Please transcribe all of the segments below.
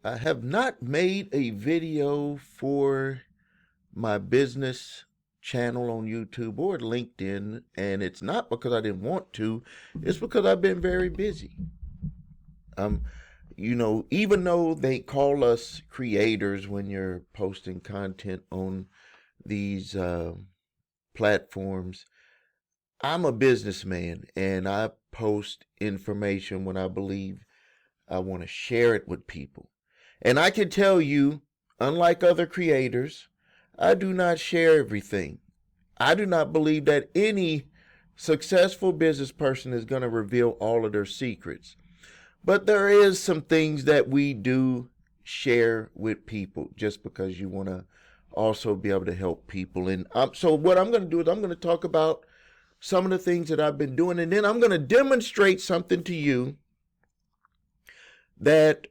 I have not made a video for my business channel on YouTube or LinkedIn, and it's not because I didn't want to, it's because I've been very busy. Um, even though they call us creators when you're posting content on these platforms, I'm a businessman and I post information when I believe I want to share it with people. And I can tell you, unlike other creators, I do not share everything. I do not believe that any successful business person is going to reveal all of their secrets. But there is some things that we do share with people just because you want to also be able to help people. And so what I'm going to do is I'm going to talk about some of the things that I've been doing, and then I'm going to demonstrate something to you that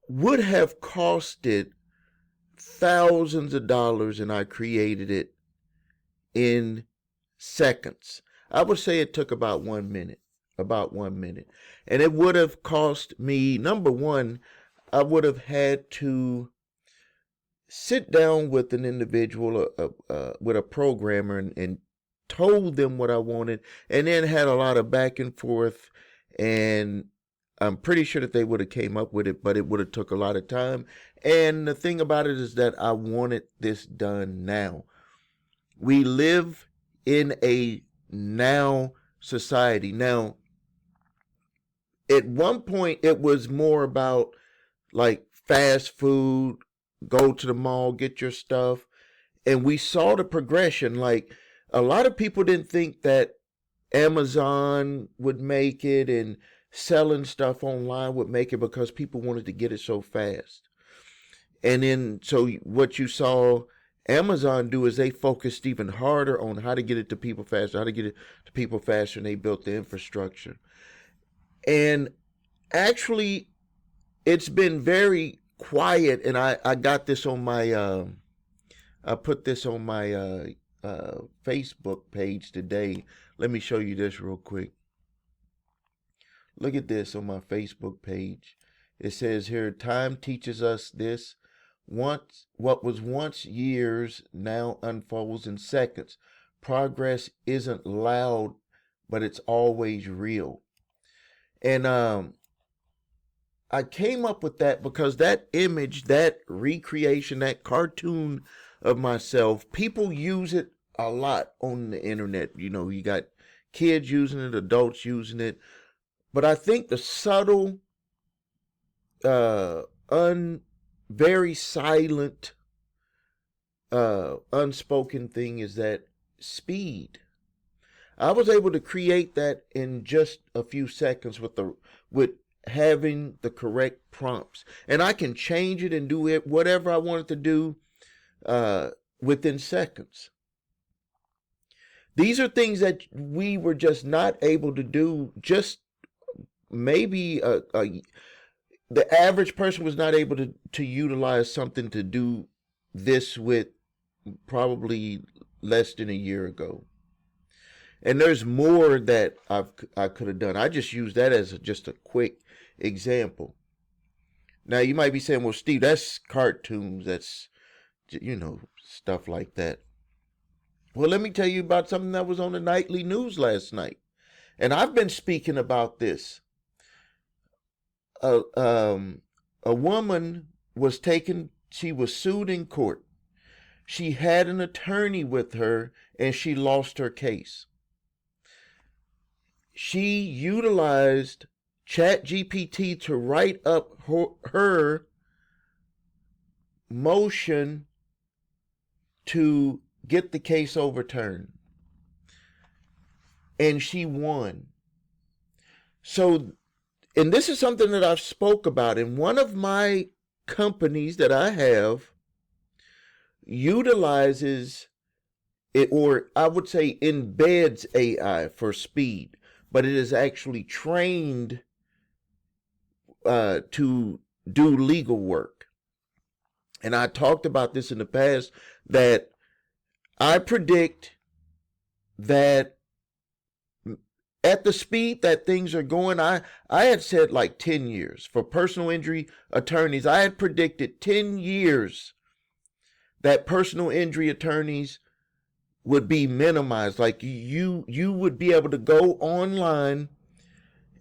would have costed thousands of dollars, and I created it in seconds. I would say it took about 1 minute, And it would have cost me, number one, I would have had to sit down with an individual, with a programmer, and told them what I wanted, and then had a lot of back and forth, and I'm pretty sure that they would have came up with it, but it would have took a lot of time. And the thing about it is that I wanted this done now. We live in a now society. Now, at one point, it was more about like fast food, go to the mall, get your stuff. And we saw the progression. Like, a lot of people didn't think that Amazon would make it and selling stuff online would make it because people wanted to get it so fast. And then, so what you saw Amazon do is they focused even harder on how to get it to people faster, and they built the infrastructure. And actually, it's been very quiet. And I got this on my, I put this on my Facebook page today. Let me show you this real quick. Look at this on my Facebook page. It says here, time teaches us this. What was once years now unfolds in seconds. Progress isn't loud, but it's always real. And I came up with that because that image, that recreation, that cartoon of myself, people use it a lot on the internet. You got kids using it, adults using it. But I think the subtle, uh, very silent, unspoken thing is that speed. I was able to create that in just a few seconds with having the correct prompts, and I can change it and do it whatever I wanted to do within seconds. These are things that we were just not able to do. Just maybe the average person was not able to utilize something to do this with probably less than a year ago. And there's more that I could have done. I just used that as just a quick example. Now you might be saying, well, Steve, that's cartoons. That's, stuff like that. Well, let me tell you about something that was on the nightly news last night. And I've been speaking about this. A woman was she was sued in court. She had an attorney with her and she lost her case. She utilized ChatGPT to write up her motion to get the case overturned. And she won. So, and this is something that I've spoke about. And one of my companies that I have utilizes it, or I would say embeds AI for speed, but it is actually trained to do legal work. And I talked about this in the past, that I predict that at the speed that things are going, I had said like 10 years for personal injury attorneys. I had predicted 10 years that personal injury attorneys would be minimized. Like you would be able to go online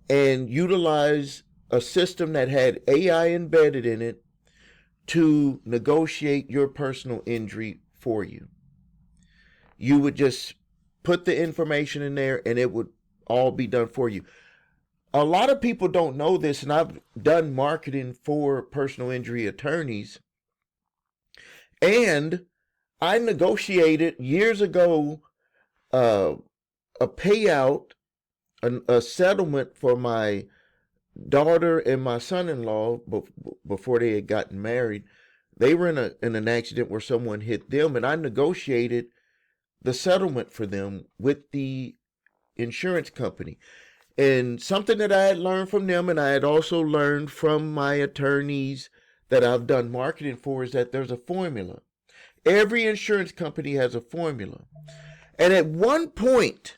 and utilize a system that had AI embedded in it to negotiate your personal injury for you. You would just put the information in there and it would all be done for you. A lot of people don't know this, and I've done marketing for personal injury attorneys. And I negotiated years ago a payout, a settlement for my daughter and my son-in-law before they had gotten married. They were in an accident where someone hit them, and I negotiated the settlement for them with the insurance company. And something that I had learned from them, and I had also learned from my attorneys that I've done marketing for, is that there's a formula. Every insurance company has a formula. And at one point,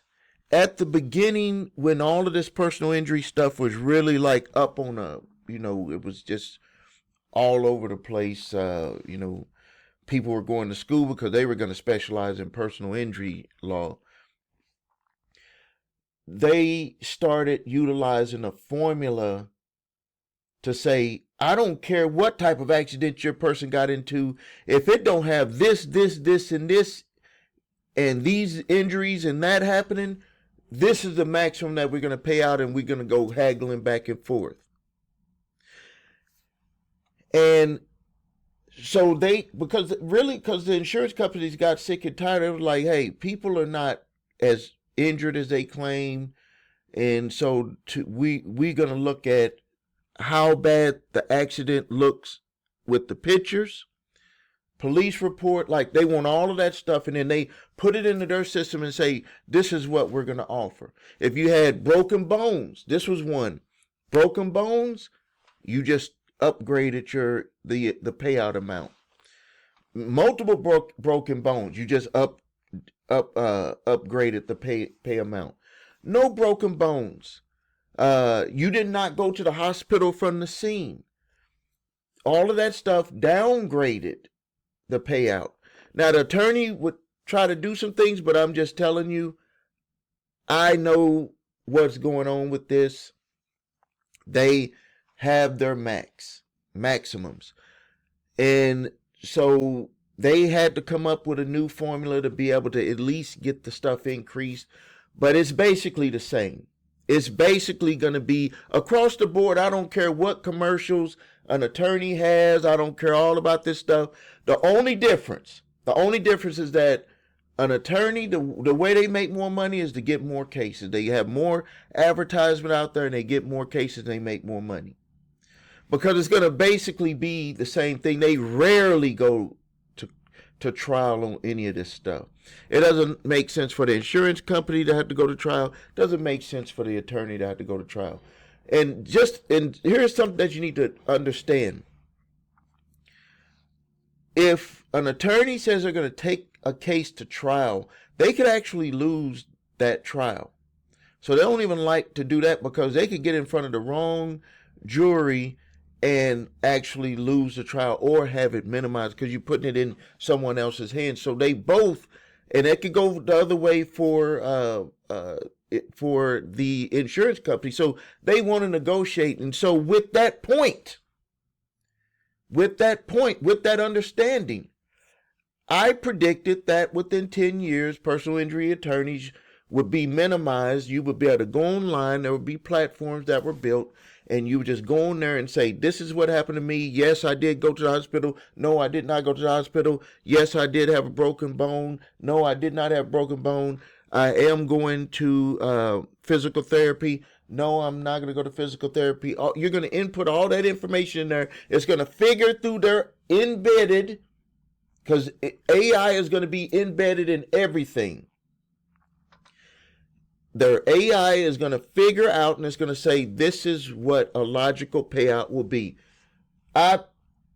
at the beginning, when all of this personal injury stuff was really like up on it was just all over the place. People were going to school because they were going to specialize in personal injury law. They started utilizing a formula to say, I don't care what type of accident your person got into, if it don't have this, and this, and these injuries and that happening, this is the maximum that we're going to pay out, and we're going to go haggling back and forth. And so because the insurance companies got sick and tired, it was like, hey, people are not as injured as they claim, and so we're going to look at how bad the accident looks with the pictures, police report, like they want all of that stuff, and then they put it into their system and say, this is what we're going to offer. If you had broken bones, this was one. Broken bones, you just upgraded the payout amount. Multiple broken bones, you just upgraded the pay amount. No broken bones. You did not go to the hospital from the scene. All of that stuff downgraded the payout. Now, the attorney would try to do some things, but I'm just telling you, I know what's going on with this. They have their maximums. And so they had to come up with a new formula to be able to at least get the stuff increased. But it's basically the same. It's basically going to be across the board. I don't care what commercials an attorney has. I don't care all about this stuff. The only difference is that an attorney, the way they make more money is to get more cases. They have more advertisement out there and they get more cases and they make more money. Because it's going to basically be the same thing. They rarely go to trial on any of this stuff. It doesn't make sense for the insurance company to have to go to trial. It doesn't make sense for the attorney to have to go to trial. And here's something that you need to understand. If an attorney says they're going to take a case to trial, they could actually lose that trial. So they don't even like to do that because they could get in front of the wrong jury and actually lose the trial or have it minimized because you're putting it in someone else's hands. So they both, and it could go the other way for the insurance company. So they want to negotiate. And so with that understanding, I predicted that within 10 years, personal injury attorneys would be minimized. You would be able to go online. There would be platforms that were built, and you would just go in there and say, this is what happened to me. Yes, I did go to the hospital. No, I did not go to the hospital. Yes, I did have a broken bone. No, I did not have a broken bone. I am going to physical therapy. No, I'm not going to go to physical therapy. You're going to input all that information in there. It's going to figure through their embedded, because AI is going to be embedded in everything. Their AI is going to figure out, and it's going to say, this is what a logical payout will be. I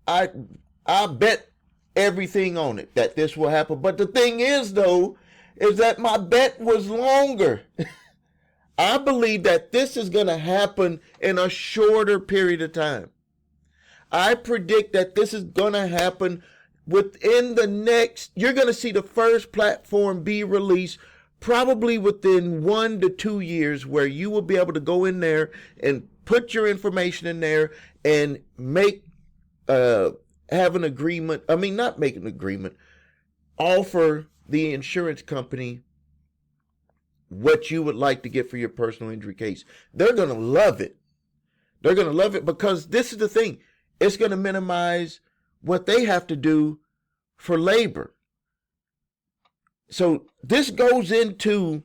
bet everything on it that this will happen. But the thing is, though, is that my bet was longer. I believe that this is going to happen in a shorter period of time. I predict that this is going to happen within the next, you're going to see the first platform be released probably within 1 to 2 years, where you will be able to go in there and put your information in there and make, have an agreement. I mean, not make an agreement, offer the insurance company what you would like to get for your personal injury case. They're going to love it. They're going to love it because this is the thing. It's going to minimize what they have to do for labor. So this goes into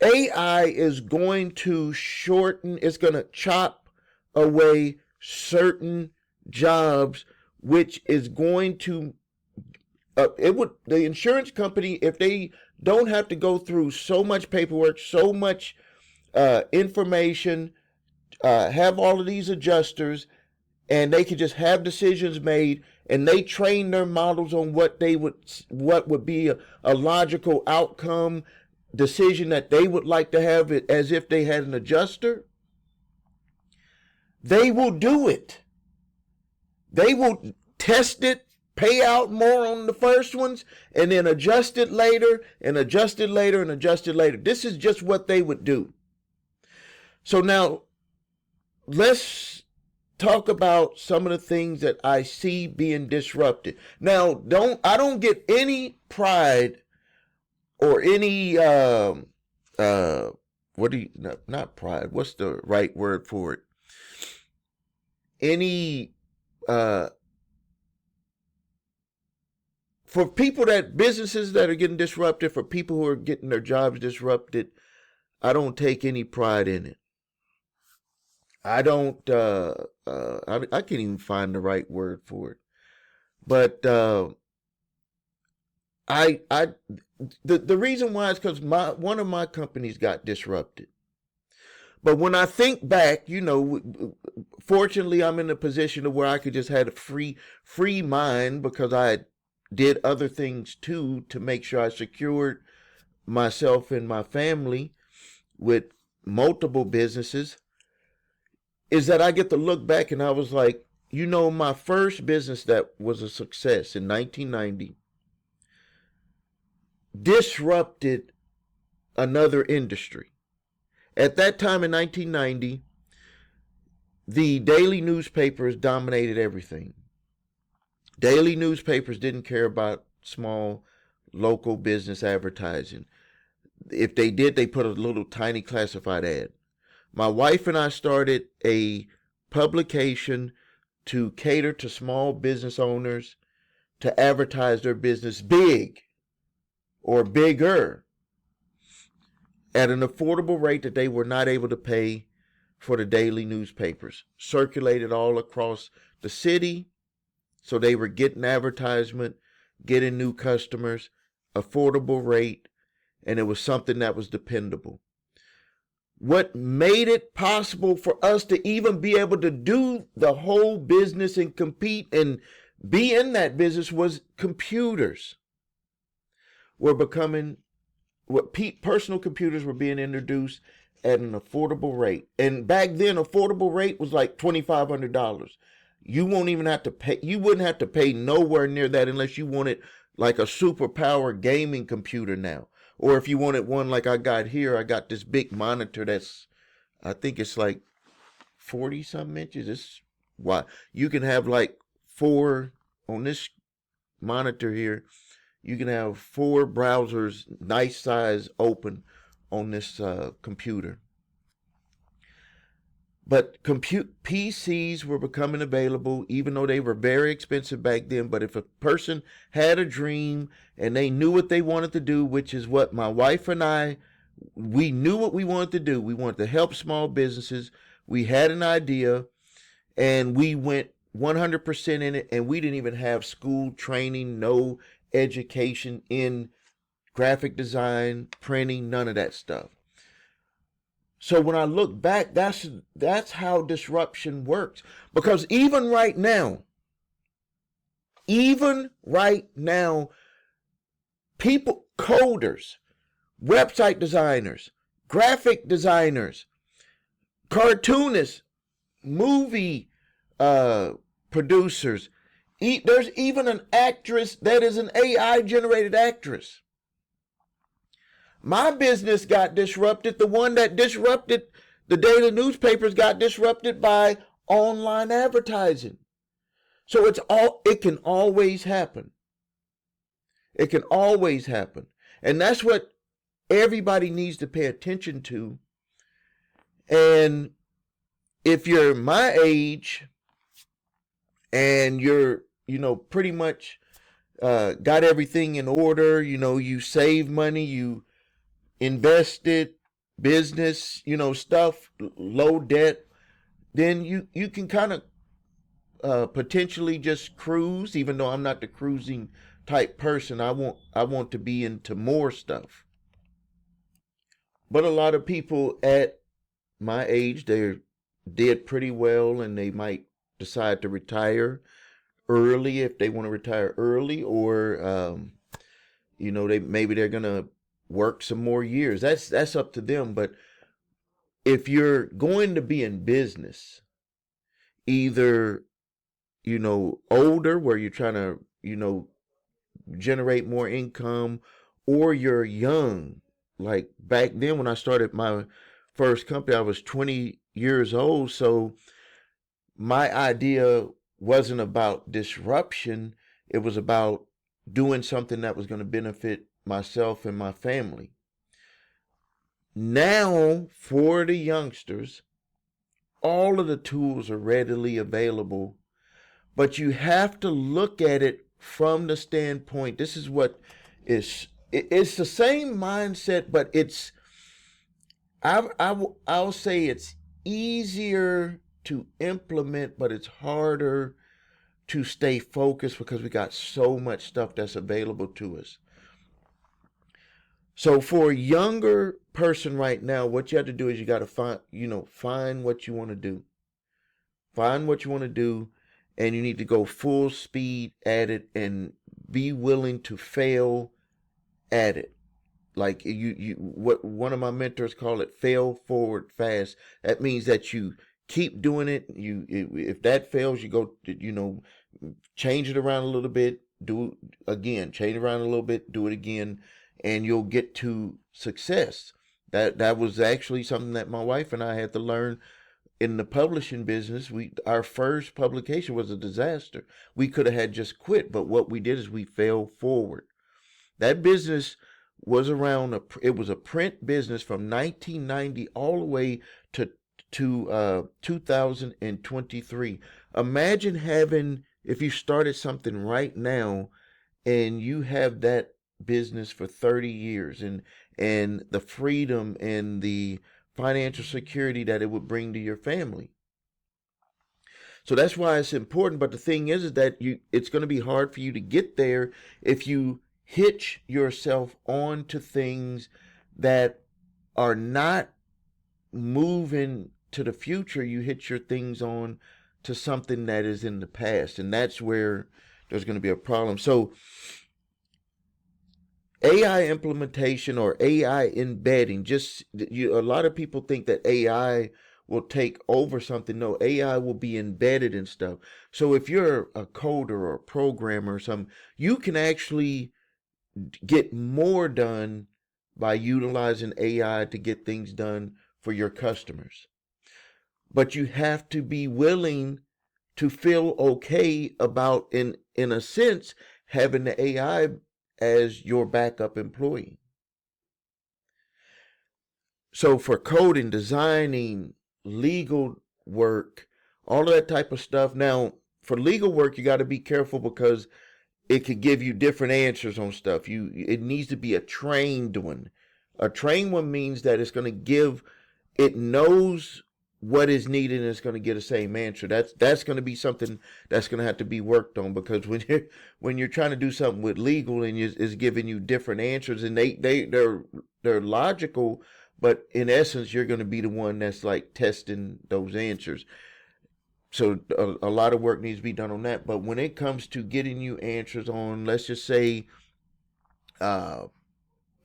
AI is going to shorten, it's going to chop away certain jobs, which is going to, the insurance company, if they don't have to go through so much paperwork, so much information, have all of these adjusters, and they could just have decisions made, and they train their models on what would be a logical outcome decision that they would like to have it as if they had an adjuster. They will do it. They will test it, pay out more on the first ones, and then adjust it later, and adjust it later, and adjust it later. This is just what they would do. So now, let's talk about some of the things that I see being disrupted. Now, I don't get any pride or any not pride, what's the right word for it? Any for people businesses that are getting disrupted, for people who are getting their jobs disrupted, I don't take any pride in it. I don't, I can't even find the right word for it. But the reason why is because one of my companies got disrupted. But when I think back, fortunately, I'm in a position of where I could just have a free mind, because I did other things too to make sure I secured myself and my family with multiple businesses. Is that I get to look back and I was like, my first business that was a success in 1990 disrupted another industry. At that time in 1990, the daily newspapers dominated everything. Daily newspapers didn't care about small local business advertising. If they did, they put a little tiny classified ad. My wife and I started a publication to cater to small business owners to advertise their business big or bigger at an affordable rate that they were not able to pay for the daily newspapers. Circulated all across the city, so they were getting advertisement, getting new customers, affordable rate, and it was something that was dependable. What made it possible for us to even be able to do the whole business and compete and be in that business was computers were becoming, personal computers were being introduced at an affordable rate. And back then, affordable rate was like $2,500. You won't even have to pay, you wouldn't have to pay nowhere near that unless you wanted like a superpower gaming computer now. Or if you wanted one like I got here, I got this big monitor I think it's like 40 something inches. It's why you can have like on this monitor here, you can have 4 browsers, nice size, open on this computer. But PCs were becoming available, even though they were very expensive back then. But if a person had a dream and they knew what they wanted to do, which is what my wife and I, we knew what we wanted to do. We wanted to help small businesses. We had an idea and we went 100% in it. And we didn't even have school training, no education in graphic design, printing, none of that stuff. So when I look back, that's how disruption works. Because even right now, coders website designers, graphic designers, cartoonists, movie producers. There's even an actress that is an AI generated actress. My business got disrupted. The one that disrupted the daily newspapers got disrupted by online advertising. So it can always happen. It can always happen. And that's what everybody needs to pay attention to. And if you're my age and you're, pretty much got everything in order, you save money, you invested, business, stuff, low debt, then you can kind of potentially just cruise, even though I'm not the cruising type person. I want to be into more stuff. But a lot of people at my age, they did pretty well, and they might decide to retire early if they want to retire early, or they're gonna work some more years. That's up to them. But if you're going to be in business, either older, where you're trying to generate more income, or you're young. Like back then when I started my first company, I was 20 years old. So my idea wasn't about disruption. It was about doing something that was going to benefit myself and my family. Now, for the youngsters, all of the tools are readily available, but you have to look at it from the standpoint. This is what it's the same mindset, but I'll say it's easier to implement, but it's harder to stay focused because we got so much stuff that's available to us. So for a younger person right now, what you have to do is you got to find what you want to do. Find what you want to do, and you need to go full speed at it and be willing to fail at it. Like what one of my mentors call it, fail forward fast. That means that you keep doing it. If that fails, you go, change it around a little bit, do it again, change it around a little bit, do it again, and you'll get to success. That was actually something that my wife and I had to learn in the publishing business. Our first publication was a disaster. We could have had just quit, but what we did is we failed forward. That business was it was a print business from 1990 all the way to 2023. Imagine if you started something right now and you have that business for 30 years, and the freedom and the financial security that it would bring to your family. So that's why it's important. But the thing is that it's going to be hard for you to get there if you hitch yourself onto things that are not moving to the future. You hitch your things on to something that is in the past, and that's where there's going to be a problem. So AI implementation or AI embedding, a lot of people think that AI will take over something. No, AI will be embedded in stuff. So if you're a coder or a programmer or something, you can actually get more done by utilizing AI to get things done for your customers. But you have to be willing to feel okay about, in a sense, having the AI as your backup employee. So for coding, designing, legal work, all of that type of stuff. Now, for legal work, you got to be careful because it could give you different answers on stuff. It needs to be a trained one. A trained one means that it knows what is needed and it's going to get the same answer. That's going to be something that's going to have to be worked on, because when you're trying to do something with legal and it's giving you different answers, and they're logical, but in essence you're going to be the one that's like testing those answers. So a lot of work needs to be done on that. But when it comes to getting you answers on, let's just say,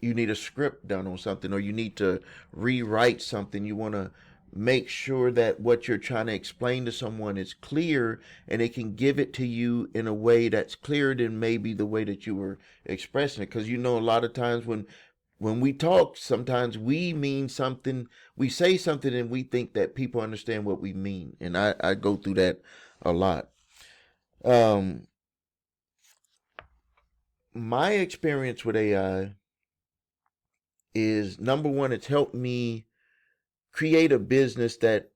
you need a script done on something, or you need to rewrite something. You want to make sure that what you're trying to explain to someone is clear, and they can give it to you in a way that's clearer than maybe the way that you were expressing it. Because you know, a lot of times when we talk, sometimes we mean something, we say something, and we think that people understand what we mean. And I go through that a lot. Um, my experience with AI is, number one, it's helped me create a business that,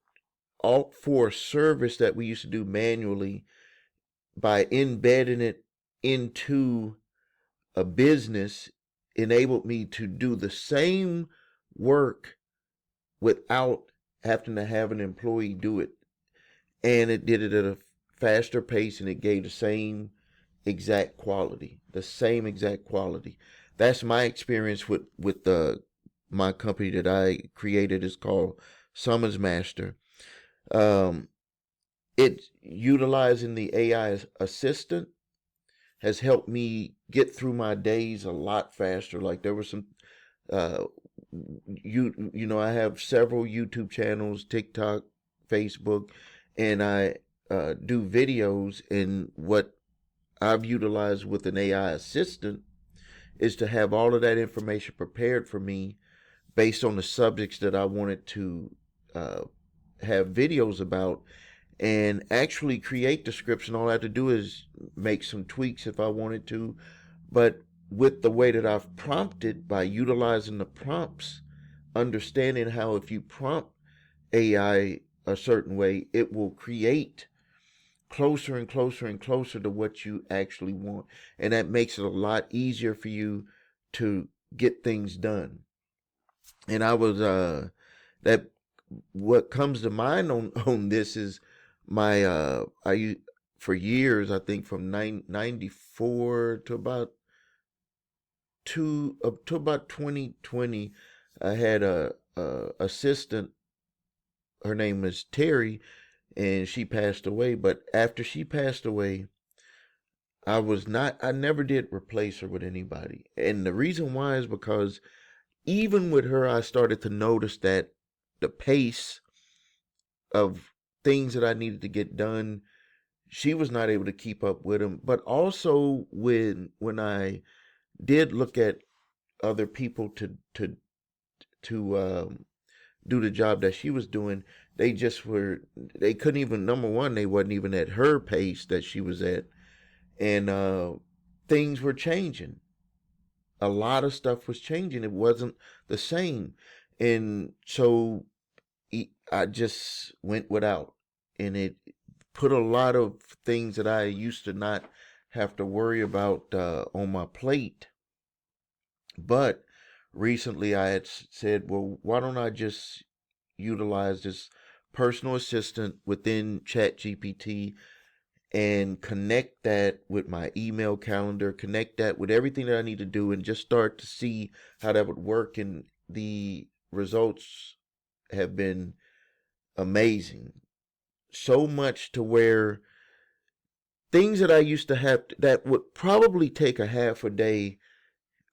all for a service that we used to do manually, by embedding it into a business, enabled me to do the same work without having to have an employee do it. And it did it at a faster pace, and it gave the same exact quality. The same exact quality. That's my experience with the my company that I created. Is called Summons Master. Um, it utilizing the AI assistant has helped me get through my days a lot faster. Like, there were some uh you know, I have several YouTube channels, TikTok, Facebook, and I do videos. And what I've utilized with an AI assistant is to have all of that information prepared for me based on the subjects that I wanted to uh, have videos about, and actually create the scripts. And all I have to do is make some tweaks if I wanted to. But with the way that I've prompted, by utilizing the prompts, understanding how if you prompt AI a certain way, it will create closer and closer and closer to what you actually want. And that makes it a lot easier for you to get things done. And I was that what comes to mind on this is my for years, I think from 94 to about to about 2020, I had a assistant. Her name is Terry, and she passed away. But after she passed away, I never did replace her with anybody. And the reason why is because even with her, I started to notice that the pace of things that I needed to get done, she was not able to keep up with them. But also, when I did look at other people to do the job that she was doing, they couldn't even, number one, they wasn't even at her pace that she was at. And things were changing. A lot of stuff was changing. It wasn't the same. And so I just went without. And it put a lot of things that I used to not have to worry about on my plate. But recently I had said, well, why don't I just utilize this personal assistant within ChatGPT and connect that with my email calendar, connect that with everything that I need to do, and just start to see how that would work. And the results have been amazing. So much to where things that I used to have that would probably take a half a day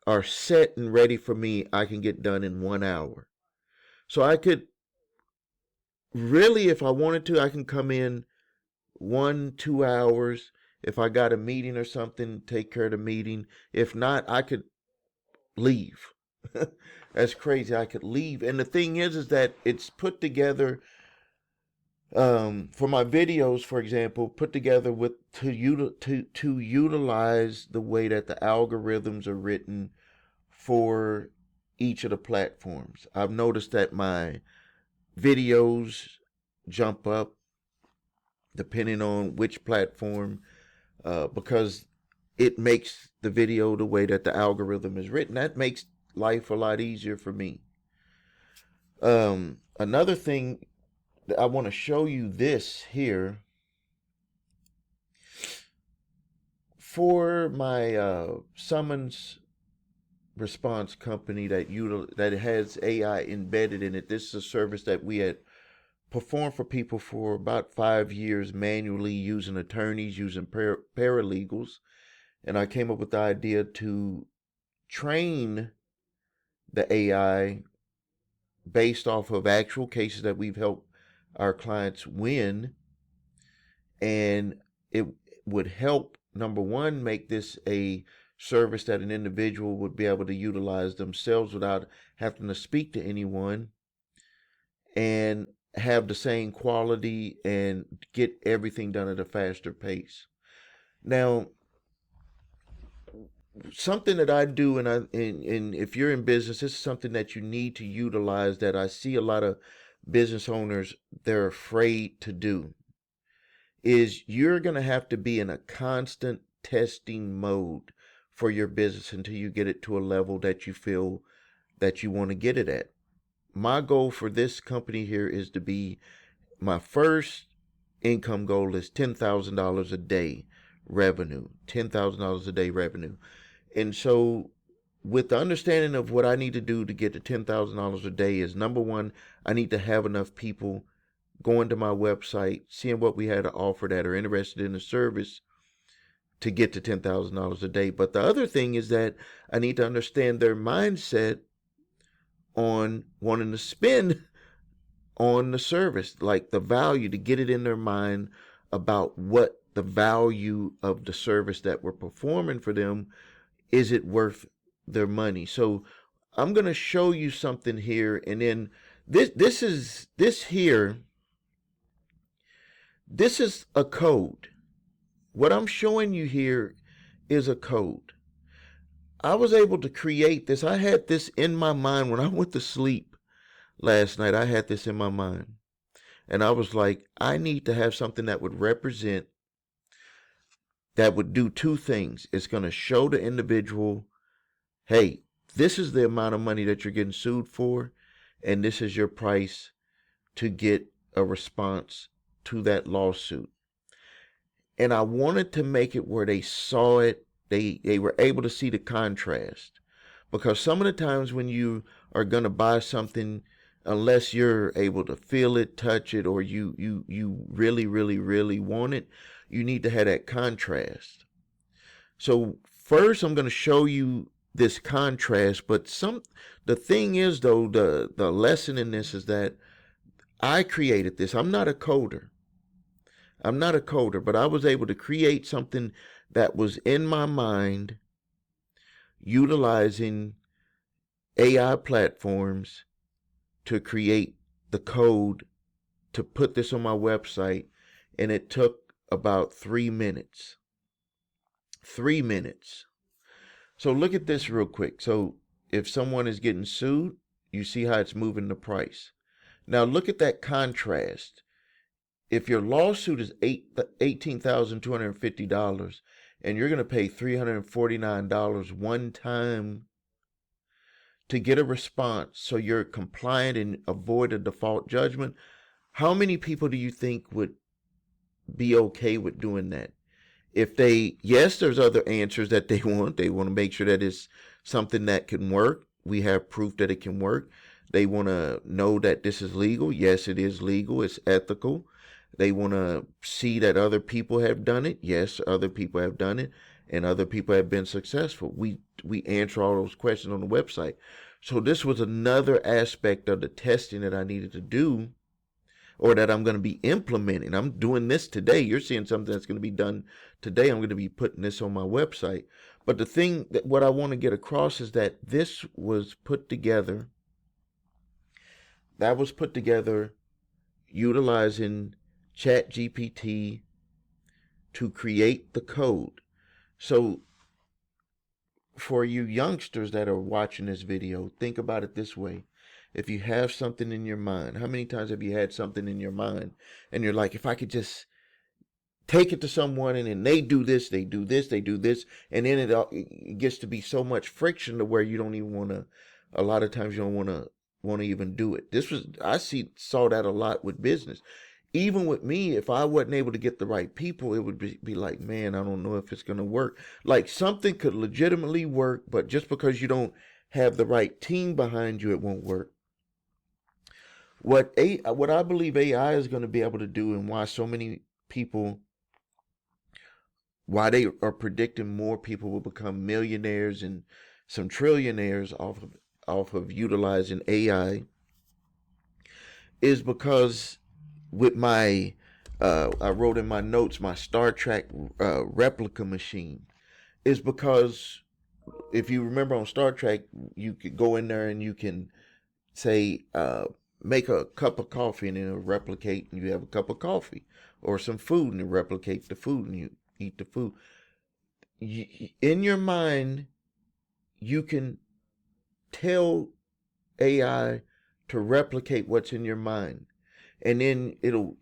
are set and ready for me. I can get done in 1 hour. So I could really, if I wanted to, I can come in 1, 2 hours. If I got a meeting or something, take care of the meeting. If not, I could leave. That's crazy. I could leave. And the thing is that it's put together for my videos, for example, put together with to utilize the way that the algorithms are written for each of the platforms. I've noticed that my videos jump up depending on which platform, because it makes the video the way that the algorithm is written. That makes life a lot easier for me. Another thing that I want to show you this here for my summons response company that has AI embedded in it. This is a service that we had performed for people for about 5 years manually, using attorneys, using paralegals. And I came up with the idea to train the AI based off of actual cases that we've helped our clients win. And it would help, number one, make this a service that an individual would be able to utilize themselves without having to speak to anyone, and have the same quality and get everything done at a faster pace. Now, something that I do, and if you're in business, this is something that you need to utilize that I see a lot of business owners, they're afraid to do, is you're going to have to be in a constant testing mode for your business until you get it to a level that you feel that you want to get it at. My goal for this company here is to be, my first income goal is $10,000 a day revenue, $10,000 a day revenue. And so, with the understanding of what I need to do to get to $10,000 a day, is number one, I need to have enough people going to my website, seeing what we had to offer that are interested in the service to get to $10,000 a day. But the other thing is that I need to understand their mindset on wanting to spend on the service, like the value, to get it in their mind about what the value of the service that we're performing for them, is it worth their money. So I'm going to show you something here, and then this is a code. What I'm showing you here is a code. I was able to create this. I had this in my mind when I went to sleep last night. I had this in my mind. And I was like, I need to have something that would represent, that would do two things. It's going to show the individual, hey, this is the amount of money that you're getting sued for, and this is your price to get a response to that lawsuit. And I wanted to make it where they saw it, they were able to see the contrast. Because some of the times when you are going to buy something, unless you're able to feel it, touch it, or you really, really, really want it, you need to have that contrast. So first I'm going to show you this contrast, but the thing is though, the lesson in this is that I created this. I'm not a coder, but I was able to create something that was in my mind, utilizing AI platforms to create the code to put this on my website, and it took about 3 minutes. 3 minutes. So look at this real quick. So if someone is getting sued, you see how it's moving the price. Now look at that contrast. If your lawsuit is $18,250 and you're going to pay $349 one time to get a response so you're compliant and avoid a default judgment, how many people do you think would be okay with doing that? If yes, there's other answers that they want. They want to make sure that it's something that can work. We have proof that it can work. They want to know that this is legal. Yes, it is legal. It's ethical. They want to see that other people have done it. Yes, other people have done it, and other people have been successful. We answer all those questions on the website. So this was another aspect of the testing that I needed to do, or that I'm going to be implementing. I'm doing this today. You're seeing something that's going to be done today. I'm going to be putting this on my website. But the thing that what I want to get across is that this was put together. That was put together utilizing ChatGPT to create the code. So for you youngsters that are watching this video, think about it this way. If you have something in your mind, how many times have you had something in your mind and you're like, if I could just take it to someone and then they do this, they do this, they do this, and then it gets to be so much friction to where you don't even want to, a lot of times you don't want to even do it. Saw that a lot with business. Even with me, if I wasn't able to get the right people, it would be like, man, I don't know if it's going to work. Like something could legitimately work, but just because you don't have the right team behind you, it won't work. What I believe AI is going to be able to do, and why so many people, why they are predicting more people will become millionaires and some trillionaires off of utilizing AI is because with my I wrote in my notes my Star Trek replica machine is because if you remember on Star Trek, you could go in there and you can say make a cup of coffee and it'll replicate and you have a cup of coffee, or some food and it replicate the food and you eat the food. In your mind, you can tell AI to replicate what's in your mind, and then it'll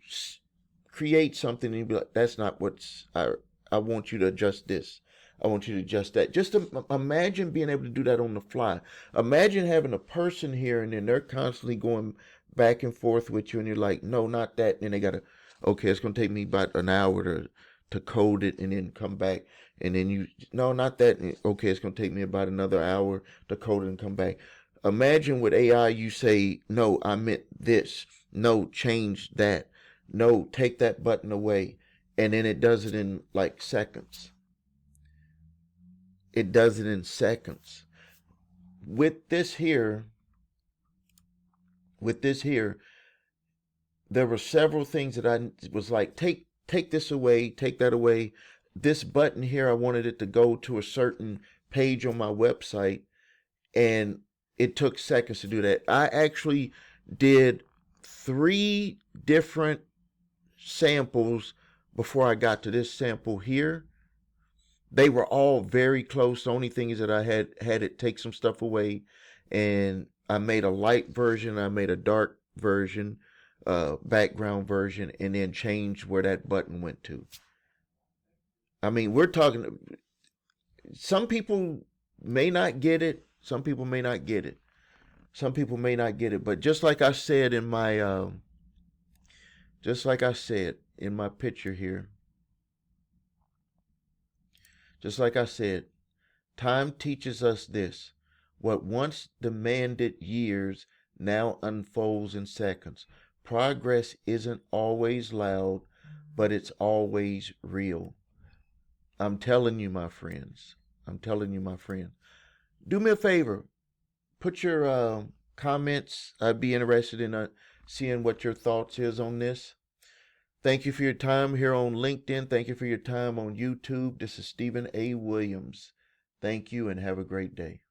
create something, and you'll be like, "That's not what's I want you to adjust this. I want you to adjust that." Just imagine being able to do that on the fly. Imagine having a person here, and then they're constantly going back and forth with you, and you're like, "No, not that." And then they gotta, okay, it's gonna take me about an hour to code it, and then come back, and then you, no, not that. Okay, it's gonna take me about another hour to code it and come back. Imagine with AI, you say, no, I meant this. No, change that. No, take that button away. And then it does it in like seconds. It does it in seconds. With this here, with this here, there were several things that I was like, take this away, take that away. This button here, I wanted it to go to a certain page on my website, and it took seconds to do that. I actually did 3 different samples before I got to this sample here. They were all very close. The only thing is that I had it take some stuff away, and I made a light version, I made a dark version, background version, and then changed where that button went to. I mean, we're talking, some people may not get it, some people may not get it. Some people may not get it, but just like I said in my just like I said in my picture here, just like I said, time teaches us this. What once demanded years now unfolds in seconds. Progress isn't always loud, but it's always real. I'm telling you, my friends. I'm telling you, my friend. Do me a favor. Put your comments. I'd be interested in seeing what your thoughts is on this. Thank you for your time here on LinkedIn. Thank you for your time on YouTube. This is Stephen A. Williams. Thank you and have a great day.